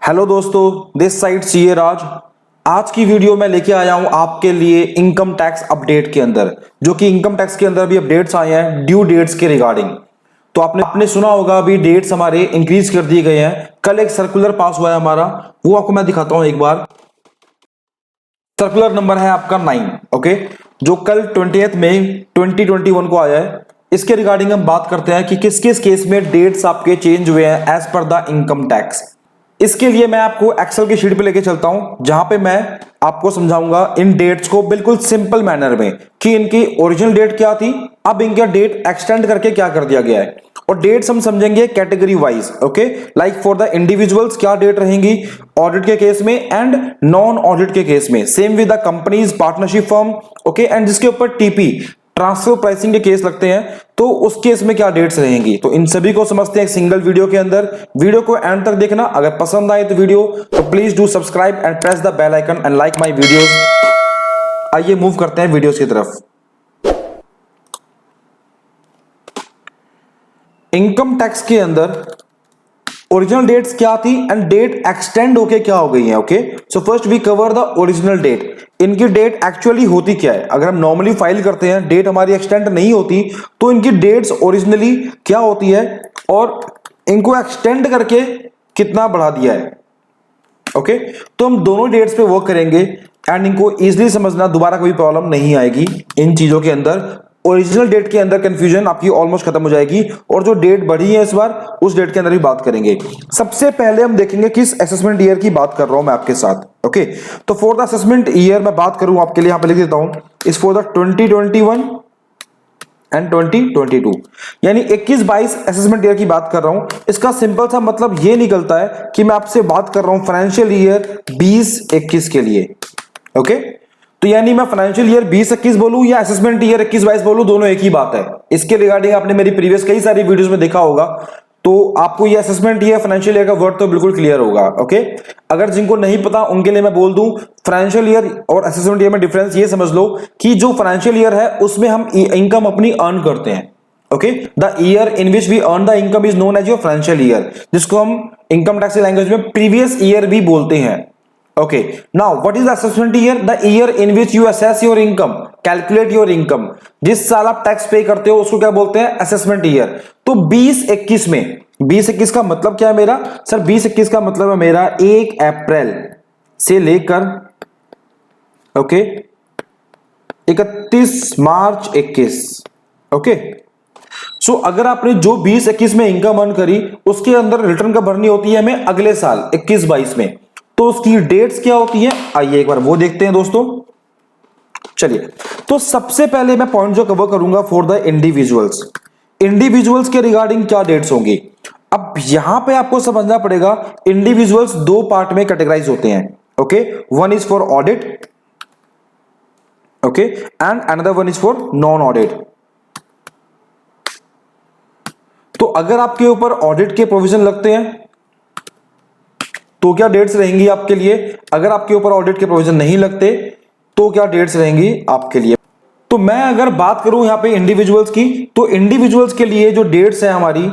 Hello दोस्तों, this side CA राज। आज की वीडियो में लेके आया हूं आपके लिए इनकम टैक्स अपडेट के अंदर, जो कि इनकम टैक्स के अंदर भी अपडेट्स आए हैं ड्यू डेट्स के रिगार्डिंग। तो आपने सुना होगा अभी डेट्स हमारे इंक्रीज कर दिए गए हैं। कल एक सर्कुलर पास हुआ है हमारा, वो आपको मैं दिखाता हूं एक बार। सर्कुलर नंबर है आपका 9, ओके, जो कल 20 मई 2021 को आया है। इसके रिगार्डिंग हम बात करते हैं कि किस किस केस में डेट्स आपके चेंज हुए हैं as per the income tax. इसके लिए मैं आपको एक्सेल की शीट पे लेके चलता हूं, जहां पे मैं आपको समझाऊंगा इन डेट्स को बिल्कुल सिंपल मैनर में कि इनकी ओरिजिनल डेट क्या थी, अब इनका डेट एक्सटेंड करके क्या कर दिया गया है। और डेट्स हम समझेंगे category wise, okay, like for the individuals क्या डेट रहेंगी ऑडिट के केस में एंड नॉन ऑडिट के केस में, same with the companies partnership firm, okay, and जिसके ऊपर टीपी ट्रांसफर प्राइसिंग के केस लगते हैं तो उस केस में क्या डेट्स रहेंगी। तो इन सभी को समझते हैं एक सिंगल वीडियो के अंदर। वीडियो को एंड तक देखना। अगर पसंद आए तो वीडियो तो please do subscribe and press the bell icon and like my videos. आइए मूव करते हैं वीडियोस की तरफ। इनकम टैक्स के अंदर ओरिजिनल डेट्स क्या थी एंड डेट एक्सटेंड होके क्या हो गई है, okay. So first we cover the original date. इनकी डेट एक्चुअली होती क्या है। अगर हम नॉर्मली फाइल करते हैं, डेट हमारी एक्सटेंड नहीं होती, तो इनकी डेट्स ओरिजिनली क्या होती है और इनको एक्सटेंड करके कितना बढ़ा दिया है, ओके। तो हम दोनों डेट्स पे वर्क करेंगे एंड इनको इजीली समझना, दोबारा कोई प्रॉब्लम नहीं आएगी इन चीजों के अंदर। ओरिजिनल डेट के अंदर कंफ्यूजन आपकी ऑलमोस्ट खत्म हो जाएगी और जो डेट बढ़ी है इस बार उस डेट के अंदर भी बात करेंगे। सबसे पहले हम देखेंगे किस असेसमेंट ईयर की बात कर रहा हूं मैं आपके साथ, ओके। तो फॉर द असेसमेंट ईयर मैं बात करूं आपके लिए, यहां पे लिख देता हूं, इज फॉर द 2021 एंड 2022, यानी 21-22 असेसमेंट ईयर की बात कर रहा हूं। इसका सिंपल सा मतलब ये निकलता है कि मैं आपसे बात कर रहा हूं फाइनेंशियल ईयर 20-21 के लिए, ओके। तो यानी मैं फाइनेंशियल ईयर 20-21 बोलूं या असेसमेंट ईयर 21-22 बोलूं, दोनों एक ही बात है। इसके रिगार्डिंग आपने मेरी प्रीवियस कई सारी वीडियोस में देखा होगा, तो आपको ये असेसमेंट ईयर फाइनेंशियल ईयर का वर्ड तो बिल्कुल क्लियर होगा, ओके। अगर जिनको नहीं पता उनके लिए मैं बोल दूं, फाइनेंशियल ईयर और असेसमेंट ईयर में डिफरेंस ये समझ लो कि जो फाइनेंशियल ईयर है उसमें हम इनकम अपनी अर्न करते हैं, okay. The year in which we earn the income is known as your financial year, जिसको हम इनकम टैक्स लैंग्वेज में प्रीवियस ईयर भी बोलते हैं, okay. Now what is the assessment year? The year in which you assess your income, calculate your income. जिस साल आप tax पे करते हो उसको क्या बोलते हैं? Assessment year. तो 20-21 में, 20-21 का मतलब क्या है मेरा सर? 20-21 का मतलब है मेरा 1 अप्रैल से लेकर, ओके, 31 मार्च 21, ओके। सो अगर आपने जो 20-21 में इनकम अर्न करी उसके अंदर रिटर्न का भरनी होती है हमें अगले साल 21-22 में, तो उसकी डेट्स क्या होती है, आइए एक बार वो देखते हैं दोस्तों। चलिए, तो सबसे पहले मैं पॉइंट जो कवर करूंगा फॉर द इंडिविजुअल्स। इंडिविजुअल्स के रिगार्डिंग क्या डेट्स होंगी। अब यहां पे आपको समझना पड़ेगा, इंडिविजुअल्स दो पार्ट में कैटेगराइज होते हैं, okay. One is for audit, okay, and another one is for non audit. तो अगर आपके ऊपर ऑडिट के प्रोविजन लगते हैं तो क्या डेट्स रहेंगी आपके लिए। अगर आपके ऊपर ऑडिट के प्रोविजन नहीं लगते तो क्या डेट्स रहेंगी आपके लिए। तो मैं अगर बात करूं यहां पे इंडिविजुअल्स की, तो इंडिविजुअल्स के लिए जो डेट्स है हमारी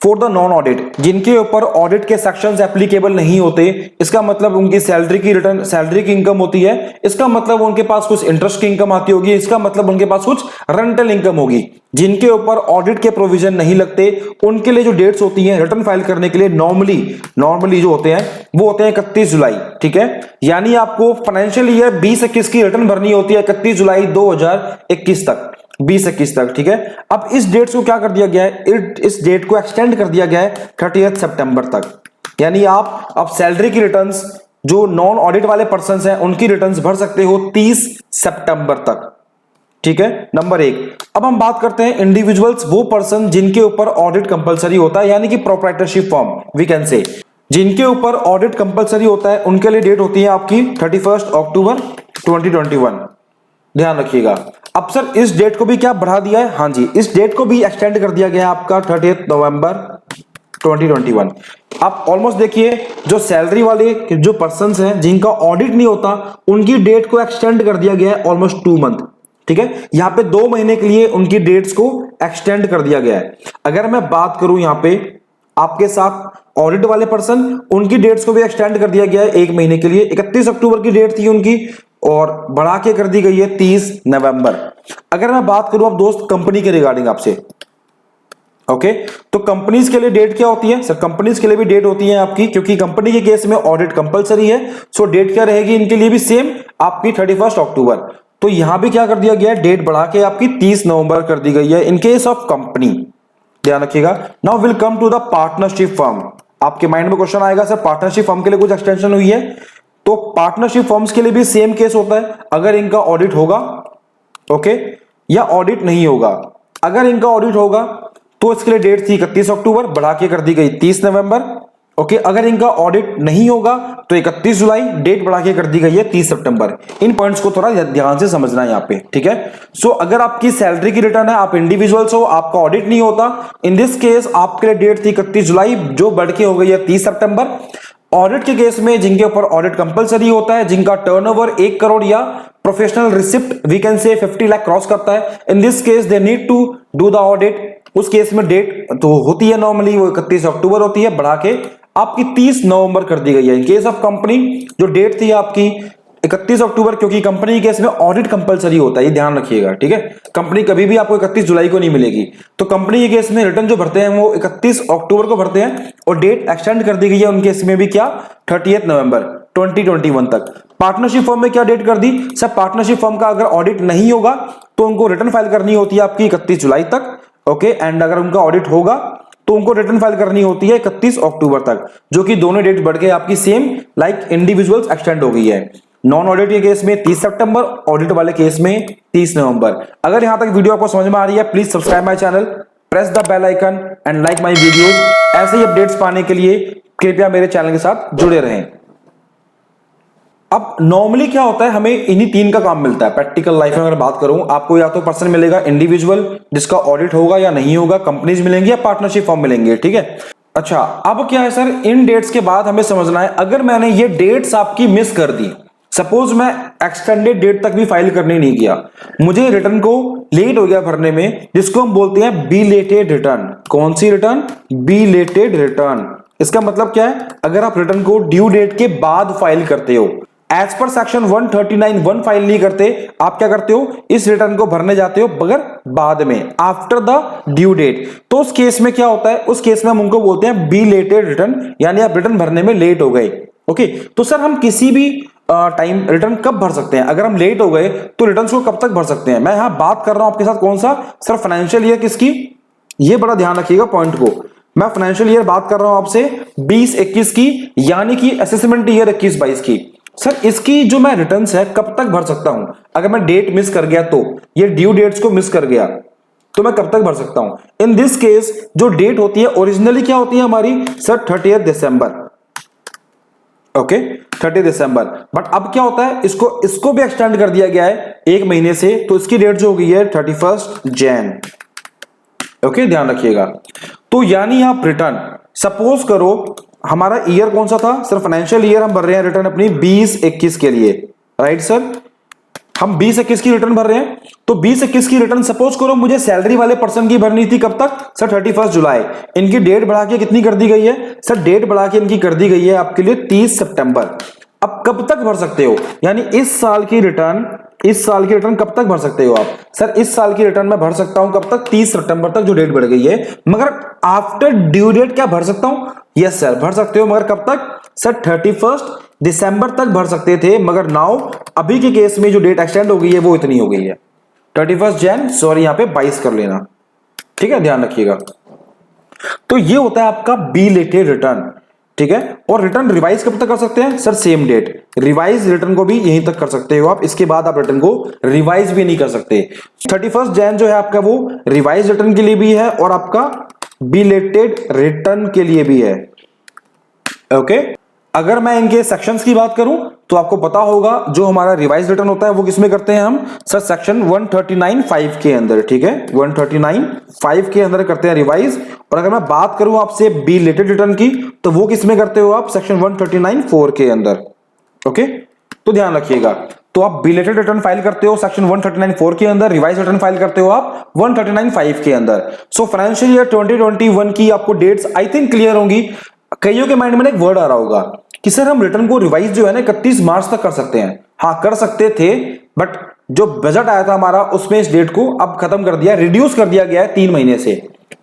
फॉर द नॉन ऑडिट, जिनके ऊपर ऑडिट के सेक्शंस एप्लीकेबल नहीं होते, इसका मतलब उनकी सैलरी की रिटर्न, सैलरी की इनकम होती है, इसका मतलब उनके पास कुछ इंटरेस्ट की इनकम आती होगी, इसका मतलब उनके पास कुछ रेंटल इनकम होगी, जिनके ऊपर ऑडिट के प्रोविजन नहीं लगते, उनके लिए जो डेट्स होती हैं रिटर्न फाइल करने के लिए नॉर्मली जो होते हैं वो होते हैं 31 जुलाई, ठीक है। यानी आपको फाइनेंशियल ईयर 20-21 की रिटर्न भरनी होती है 31 जुलाई 2021 तक, 20-21 तक, ठीक है। अब इस डेट को क्या कर दिया गया है, इस डेट को एक्सटेंड कर दिया गया है 30 सितंबर तक। यानी आप अब सैलरी की रिटर्न्स जो नॉन ऑडिट वाले पर्सन हैं उनकी रिटर्न्स भर सकते हो 30 सितंबर तक, ठीक है, नंबर 1। अब हम बात करते हैं इंडिविजुअल्स, वो पर्सन जिनके ऊपर ऑडिट कंपलसरी होता है, यानी कि proprietorship form we can say, जिनके ऊपर ऑडिट कंपलसरी होता है, उनके लिए डेट होती है आपकी 31 अक्टूबर 2021। ध्यान रखिएगा। अब सर इस डेट को भी क्या बढ़ा दिया है, हाँ जी, इस डेट को भी एक्सटेंड कर दिया गया है आपका 30 नवंबर 2021। आप ऑलमोस्ट देखिए, जो सैलरी वाले जो पर्संस हैं जिनका ऑडिट नहीं होता उनकी डेट को एक्सटेंड कर दिया गया है ऑलमोस्ट 2 मंथ, ठीक है। यहां पे 2 महीने के लिए उनकी डेट्स को एक्सटेंड कर दिया गया है। अगर मैं बात करूं यहां पे आपके साथ ऑडिट वाले पर्सन, उनकी डेट्स को भी एक्सटेंड कर दिया गया है 1 महीने के लिए। 31 अक्टूबर की डेट थी उनकी और बढ़ा के कर दी गई है 30 नवंबर। अगर मैं बात करूं अब दोस्त कंपनी के रिगार्डिंग आपसे, ओके, तो कंपनीज के लिए डेट क्या होती है सर? कंपनीज के लिए भी डेट होती है आपकी, क्योंकि कंपनी के केस में ऑडिट कंपलसरी है। सो डेट क्या रहेगी इनके लिए भी सेम आपकी 31 अक्टूबर। तो यहां भी क्या कर दिया गया है, डेट बढ़ा के आपकी 30 नवंबर कर दी गई है इन केस ऑफ कंपनी, ध्यान रखिएगा। Now will come to the partnership firm. आपके माइंड में क्वेश्चन आएगा सर पार्टनरशिप फर्म के लिए कुछ एक्सटेंशन हुई है? तो पार्टनरशिप फर्म्स के लिए भी सेम केस होता है, अगर इनका ऑडिट होगा, ओके, या ऑडिट नहीं होगा। अगर इनका ऑडिट होगा तो इसके लिए डेट थी 31 अक्टूबर, बढ़ा के कर दी गई 30 नवंबर। ओके, अगर इनका ऑडिट नहीं होगा तो 31 जुलाई, डेट बढ़ा के कर दी गई है 30 सितंबर। इन पॉइंट्स को थोड़ा ध्यान से समझना है यहाँ पे, ठीक है। सो अगर आपकी सैलरी की रिटर्न है, आप इंडिविजुअल्स हो, आपका ऑडिट नहीं होता, इन दिस केस आपके लिए डेट थी 31 जुलाई, जो बढ़ के हो गई है 30 सितंबर। ऑडिट के केस में जिनके ऊपर ऑडिट कंपलसरी होता है, जिनका टर्नओवर 1 करोड़ या professional receipt we can say 50 lakh cross करता है, in this case they need to do the audit. उस केस में डेट तो होती है नॉर्मली वो 31 अक्टूबर होती है, बढ़ा के आपकी 30 नवंबर कर दी गई है। इन केस ऑफ कंपनी जो डेट थी आपकी 31 अक्टूबर, क्योंकि कंपनी के केस में ऑडिट कंपलसरी होता है, ये ध्यान रखिएगा, ठीक है। कंपनी कभी भी आपको 31 जुलाई को नहीं मिलेगी। तो कंपनी के केस में रिटर्न जो भरते हैं वो 31 अक्टूबर को भरते हैं और डेट एक्सटेंड कर दी गई है उनके केस में भी क्या, 30 नवंबर 2021 तक। पार्टनरशिप फर्म में क्या डेट कर दी सब? पार्टनरशिप फर्म का अगर ऑडिट नहीं होगा तो उनको रिटर्न फाइल करनी होती है आपकी 31 जुलाई तक, ओके, एंड अगर उनका ऑडिट होगा तो उनको रिटर्न फाइल करनी होती है 31 अक्टूबर तक, जो कि दोनों डेट बढ़ के आपकी सेम लाइक इंडिविजुअल्स एक्सटेंड हो गई है। नॉन ऑडिट के केस में 30 सितंबर, ऑडिट वाले केस में 30 नवंबर। अगर यहां तक वीडियो आपको समझ में आ रही है, please subscribe my channel, press the bell icon and like my videos. ऐसे ही अपडेट्स पाने के लिए कृपया मेरे चैनल के साथ जुड़े रहें। अब नॉर्मली क्या होता है, हमें इन्हीं 3 का काम मिलता है प्रैक्टिकल लाइफ में। अगर बात करूं, आपको या तो पर्सन मिलेगा इंडिविजुअल जिसका ऑडिट होगा या नहीं होगा, कंपनीज मिलेंगी या पार्टनरशिप फॉर्म मिलेंगे, ठीक है। अच्छा, अब क्या है सर, इन डेट्स के बाद हमें समझना है, अगर मैंने ये डेट्स आपकी मिस कर दी, सपोज मैं एक्सटेंडेड डेट तक भी फाइल करने नहीं किया, मुझे रिटर्न को लेट हो गया भरने में, जिसको हम बोलते हैं बिलेटेड रिटर्न। कौन सी रिटर्न? Belated return. इसका मतलब क्या है, अगर आप रिटर्न को ड्यू डेट के बाद फाइल करते हो, एज पर सेक्शन 139(1) फाइल नहीं करते, आप क्या करते हो, इस रिटर्न को भरने जाते हो मगर बाद में, आफ्टर द ड्यू डेट। तो उस केस में क्या होता है, उस केस में हम उनको बोलते हैं बिलेटेड रिटर्न, यानी आप रिटर्न भरने में लेट हो गए। ओके, तो सर हम किसी भी टाइम रिटर्न कब भर सकते हैं? अगर हम लेट हो गए तो रिटर्न को कब तक भर सकते हैं? मैं यहां बात कर रहा हूं आपके साथ कौन सा सर, फाइनेंशियल ईयर किसकी, ये बड़ा ध्यान रखिएगा पॉइंट को। मैं फाइनेंशियल ईयर बात कर रहा हूं आपसे 20-21 की, यानी कि असेसमेंट ईयर 21-22 की। सर इसकी जो मैं रिटर्न्स है कब तक भर सकता हूं? अगर मैं डेट मिस कर गया तो, ये ड्यू डेट्स को मिस कर गया तो मैं कब तक भर सकता हूं? इन दिस केस जो डेट होती है ओरिजिनली क्या होती है हमारी sir, 30 December, okay, 30 December. But अब क्या होता है, इसको भी एक्सटेंड कर दिया गया है 1 महीने से, तो इसकी डेट जो हो गई है 31 जैन। ओके, ध्यान रखिएगा। तो यानी आप रिटर्न सपोज करो, हमारा ईयर कौन सा था सर, फाइनेंशियल ईयर हम भर रहे हैं रिटर्न अपनी 20-21 के लिए, राइट सर, हम 20-21 की रिटर्न भर रहे हैं। तो 20-21 की रिटर्न सपोज करो मुझे सैलरी वाले पर्सन की भरनी थी, कब तक सर, 31 जुलाई। इनकी डेट बढ़ा के कितनी कर दी गई है सर, डेट बढ़ा के इनकी कर दी गई है आपके लिए 30 सितंबर। अब कब तक भर सकते हो, यानी इस साल की रिटर्न कब तक भर सकते हो आप? सर इस साल की रिटर्न मैं भर सकता हूं कब तक, 30 सितंबर तक, जो डेट बढ़ गई है। मगर आफ्टर ड्यू डेट क्या भर सकता हूं? यस सर, भर सकते हो, मगर कब तक सर, 31 दिसंबर तक भर सकते थे, मगर नाउ अभी के केस में जो डेट एक्सटेंड हो गई है वो इतनी हो गई है 31 जैन, सॉरी यहां पे 22 कर लेना, ठीक है, ध्यान रखिएगा। तो ये होता है आपका बिलेटेड रिटर्न, ठीक है। और रिटर्न रिवाइज कब तक कर सकते हैं sir, same date. Revise return को भी यहीं तक कर सकते हो आप, इसके बाद आप रिटर्न को रिवाइज भी नहीं कर सकते। 31 जैन जो है आपका वो रिवाइज रिटर्न के लिए भी है और आपका बिलेटेड रिटर्न के लिए भी है, ओके। अगर मैं इनके सेक्शंस की बात करूं तो आपको पता होगा जो हमारा रिवाइज रिटर्न होता है वो किसमें करते हैं हम सर, सेक्शन 139(5) के अंदर, ठीक है, 139(5) के अंदर करते हैं रिवाइज। और अगर मैं बात करूं आपसे बिलेटेड रिटर्न की तो वो किसमें करते हो आप, सेक्शन 139(4) के अंदर, ओके। तो ध्यान रखिएगा, तो आप बिलेटेड रिटर्न फाइल करते हो सेक्शन 139(4) के अंदर, रिवाइज रिटर्न फाइल करते हो आप 139(5) के अंदर। सो फाइनेंशियल ईयर 2021 की आपको डेट्स आई थिंक क्लियर होंगी। कईयों के माइंड में एक वर्ड आ रहा होगा कि सर हम रिटर्न को रिवाइज जो है ना 31 मार्च तक कर सकते हैं। हाँ कर सकते थे, बट जो बजट आया था हमारा उसमें इस डेट को अब खत्म कर दिया, रिड्यूस कर दिया गया है 3 महीने से।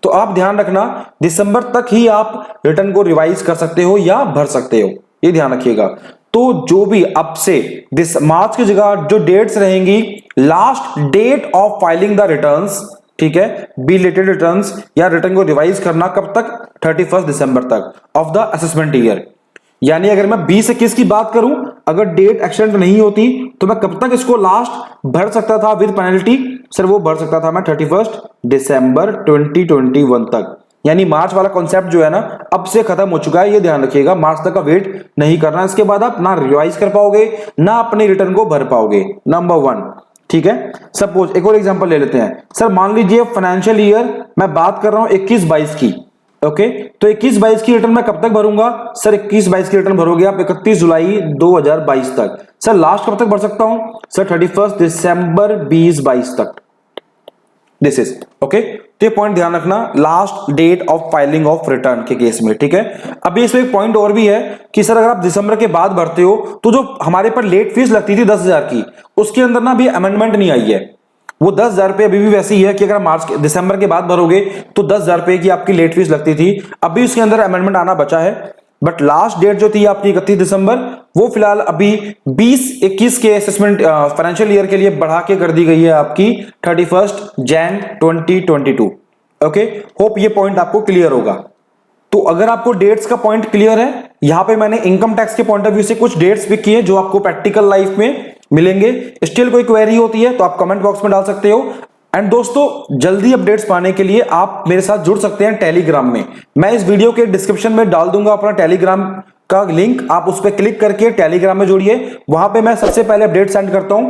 तो आप ध्यान रखना दिसंबर तक ही आप रिटर्न को रिवाइज कर सकते हो या भर सकते हो, ये ध्यान रखिएगा। तो जो भी अब से दिस मार्च की जगह जो डेट्स रहेंगी, last date of filing the returns, ठीक है, बिलेटेड रिटर्न्स या रिटर्न को रिवाइज करना कब तक, 31 दिसंबर तक ऑफ द असेसमेंट ईयर। यानी अगर मैं 20-21 की बात करूं, अगर डेट एक्सटेंड नहीं होती तो मैं कब तक इसको लास्ट भर सकता था विद पेनल्टी, सर वो भर सकता था मैं 31 दिसंबर 2021 तक। यानी मार्च वाला कॉन्सेप्ट जो है ना अब से खत्म हो चुका है, ये ध्यान रखिएगा। मार्च तक का वेट नहीं करना, इसके बाद आप ना रिवाइज कर पाओगे ना अपने रिटर्न को भर पाओगे, नंबर 1, ठीक है। सपोज एक और एग्जांपल ले लेते हैं, सर मान लीजिए फाइनेंशियल ईयर मैं बात कर रहा हूं 21-22 की, ओके। तो 21-22 की रिटर्न मैं कब तक भरूंगा, सर 21-22 की रिटर्न भरोगे आप 31 जुलाई 2022 तक। सर लास्ट कब तक भर सकता हूं, सर 31 दिसंबर 2022 तक, दिस इज ओके। तो ये पॉइंट ध्यान रखना last date of filing of return के केस में, ठीक है। अभी इसमें एक पॉइंट और भी है कि सर अगर आप दिसंबर के बाद भरते हो तो जो हमारे पर लेट फीस लगती थी 10,000 की, उसके अंदर ना अभी अमेंडमेंट नहीं आई है, वो 10,000 रुपए अभी भी वैसी ही है कि अगर दिसंबर के बाद भरोगे तो 10,000 रुपए की आपकी लेट फीस लगती थी, अभी उसके अंदर अमेंडमेंट आना बचा है। बट लास्ट डेट जो थी आपकी 31 दिसंबर, वो फिलहाल अभी 20-21 के असेसमेंट फाइनेंशियल ईयर के लिए बढ़ा के कर दी गई है आपकी 31 जैन 2022, ओके। होप ये पॉइंट आपको क्लियर होगा। तो अगर आपको डेट्स का पॉइंट क्लियर है, यहां पे मैंने इनकम टैक्स के पॉइंट ऑफ व्यू से कुछ डेट्स भी किए जो आपको प्रैक्टिकल लाइफ में मिलेंगे। स्टिल कोई क्वेरी होती है तो आप कमेंट बॉक्स में डाल सकते हो। एंड दोस्तों जल्दी अपडेट्स पाने के लिए आप मेरे साथ जुड़ सकते हैं टेलीग्राम में। मैं इस वीडियो के डिस्क्रिप्शन में डाल दूंगा अपना टेलीग्राम का लिंक, आप उस पर क्लिक करके टेलीग्राम में जुड़िए। वहां पे मैं सबसे पहले अपडेट सेंड करता हूं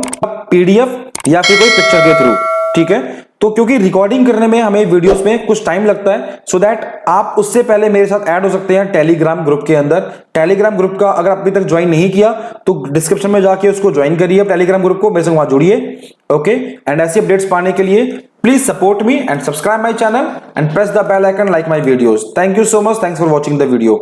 पीडीएफ या फिर कोई पिक्चर के थ्रू, ठीक है। तो क्योंकि रिकॉर्डिंग करने में हमें वीडियोस में कुछ टाइम लगता है, सो दैट आप उससे पहले मेरे साथ ऐड हो सकते हैं टेलीग्राम ग्रुप के अंदर। टेलीग्राम ग्रुप का अगर अभी तक ज्वाइन नहीं किया तो डिस्क्रिप्शन में जाके उसको ज्वाइन करिए, टेलीग्राम ग्रुप को, मेरे से वहां जुड़िए, ओके। एंड ऐसी अपडेट्स पाने के लिए please support me and subscribe my channel and press the bell icon like my videos. Thank you so much, thanks for watching the video.